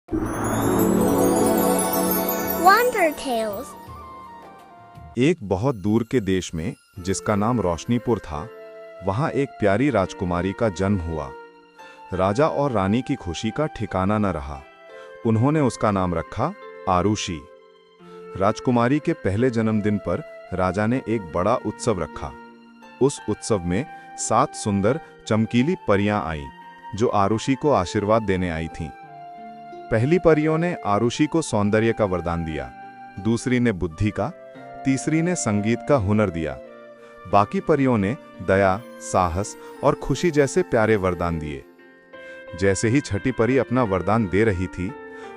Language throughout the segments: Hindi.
Wonder Tales। एक बहुत दूर के देश में, जिसका नाम रोशनीपुर था, वहां एक प्यारी राजकुमारी का जन्म हुआ। राजा और रानी की खुशी का ठिकाना न रहा। उन्होंने उसका नाम रखा आरुषि। राजकुमारी के पहले जन्मदिन पर राजा ने एक बड़ा उत्सव रखा। उस उत्सव में 7 सुंदर चमकीली परियां आईं, जो आरुषि को आशीर्वाद देने आई थीं। पहली परियों ने आरुषि को सौंदर्य का वरदान दिया, दूसरी ने बुद्धि का, तीसरी ने संगीत का हुनर दिया। बाकी परियों ने दया, साहस और खुशी जैसे प्यारे वरदान दिए। जैसे ही छठी परी अपना वरदान दे रही थी,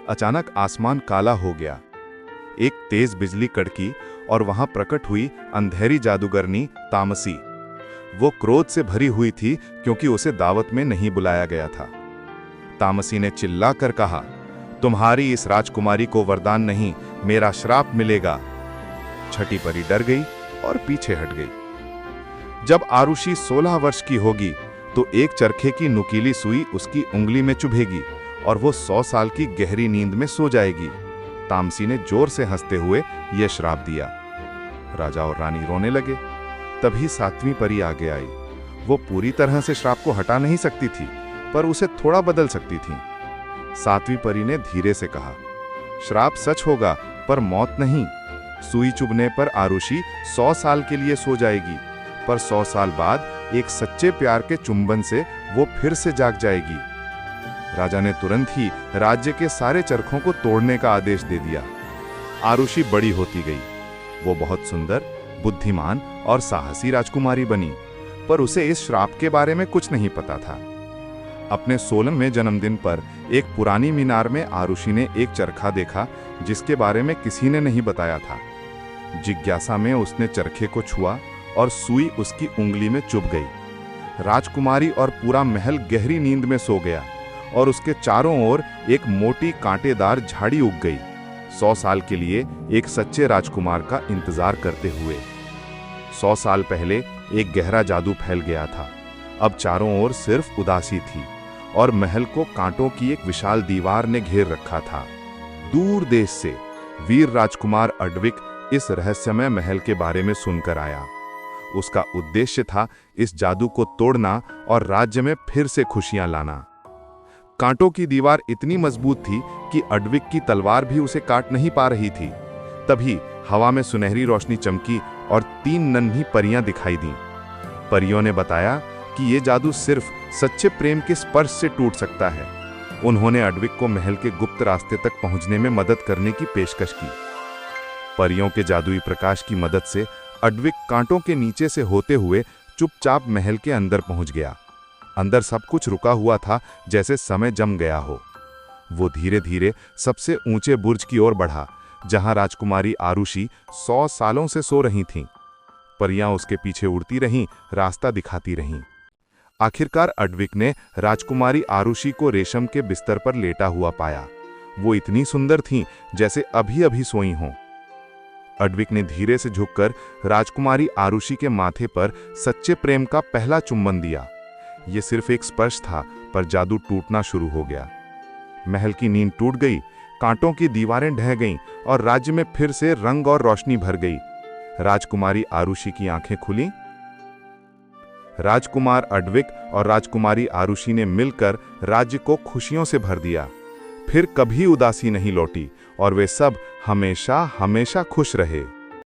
अचानक आसमान काला हो गया। एक तेज बिजली कड़की और वहां प्रकट हुई अंधेरी जादूगरनी तामसी। वो क्रोध से भरी हुई थी क्योंकि उसे दावत में नहीं बुलाया गया था। तामसी ने चिल्लाकर कहा, तुम्हारी इस राजकुमारी को वरदान नहीं, मेरा श्राप मिलेगा। छठी परी डर गई और पीछे हट गई। जब आरुषि 16 वर्ष की होगी तो एक चरखे की नुकीली सुई उसकी उंगली में चुभेगी और वो 100 साल की गहरी नींद में सो जाएगी। तामसी ने जोर से हंसते हुए यह श्राप दिया। राजा और रानी रोने लगे। तभी 7वीं परी आगे आई। वो पूरी तरह से श्राप को हटा नहीं सकती थी, पर उसे थोड़ा बदल सकती थी। 7वीं परी ने धीरे से कहा, श्राप सच होगा पर मौत नहीं। सुई चुभने पर आरुषि 100 साल के लिए सो जाएगी, पर 100 साल बाद एक सच्चे प्यार के चुंबन से वो फिर से जाग जाएगी। राजा ने तुरंत ही राज्य के सारे चरखों को तोड़ने का आदेश दे दिया। आरुषि बड़ी होती गई। वो बहुत सुंदर, बुद्धिमान और साहसी राजकुमारी बनी, पर उसे इस श्राप के बारे में कुछ नहीं पता था। अपने 16वें जन्मदिन पर एक पुरानी मीनार में आरुषि ने एक चरखा देखा जिसके बारे में किसी ने नहीं बताया था। जिज्ञासा में उसने चरखे को छुआ और सुई उसकी उंगली में चुभ गई। राजकुमारी और पूरा महल गहरी नींद में सो गया और उसके चारों ओर एक मोटी कांटेदार झाड़ी उग गई, 100 साल के लिए एक सच्चे राजकुमार का इंतजार करते हुए। 100 साल पहले एक गहरा जादू फैल गया था। अब चारों ओर सिर्फ उदासी थी और महल को कांटों की एक विशाल दीवार ने घेर रखा था। दूर देश से वीर राजकुमार अडविक इस रहस्यमय महल के बारे में सुनकर आया। उसका उद्देश्य था इस जादू को तोड़ना और राज्य में फिर से खुशियां लाना। कांटों की दीवार इतनी मजबूत थी कि अडविक की तलवार भी उसे काट नहीं पा रही थी। तभी हवा में सुनहरी रोशनी चमकी और 3 नन्ही परियां दिखाई दी। परियों ने बताया कि यह जादू सिर्फ सच्चे प्रेम के स्पर्श से टूट सकता है। उन्होंने अडविक को महल के गुप्त रास्ते तक पहुंचने में मदद करने की पेशकश की। परियों के जादुई प्रकाश की मदद से अडविक कांटों के नीचे से होते हुए चुपचाप महल के अंदर पहुंच गया। अंदर सब कुछ रुका हुआ था, जैसे समय जम गया हो। वो धीरे धीरे सबसे ऊंचे बुर्ज की ओर बढ़ा, जहां राजकुमारी आरुषि 100 सालों से सो रही थीं। परियां उसके पीछे उड़ती रहीं, रास्ता दिखाती रहीं। आखिरकार अडविक ने राजकुमारी आरुषि को रेशम के बिस्तर पर लेटा हुआ पाया। वो इतनी सुंदर थीं जैसे अभी अभी सोई हों। अडविक ने धीरे से झुककर राजकुमारी आरुषि के माथे पर सच्चे प्रेम का पहला चुंबन दिया। ये सिर्फ एक स्पर्श था, पर जादू टूटना शुरू हो गया। महल की नींद टूट गई, कांटों की दीवारें ढह गईं और राज्य में फिर से रंग और रोशनी भर गई। राजकुमारी आरुषि की आंखें खुलीं। राजकुमार अडविक और राजकुमारी आरुषि ने मिलकर राज्य को खुशियों से भर दिया। फिर कभी उदासी नहीं लौटी और वे सब हमेशा हमेशा खुश रहे।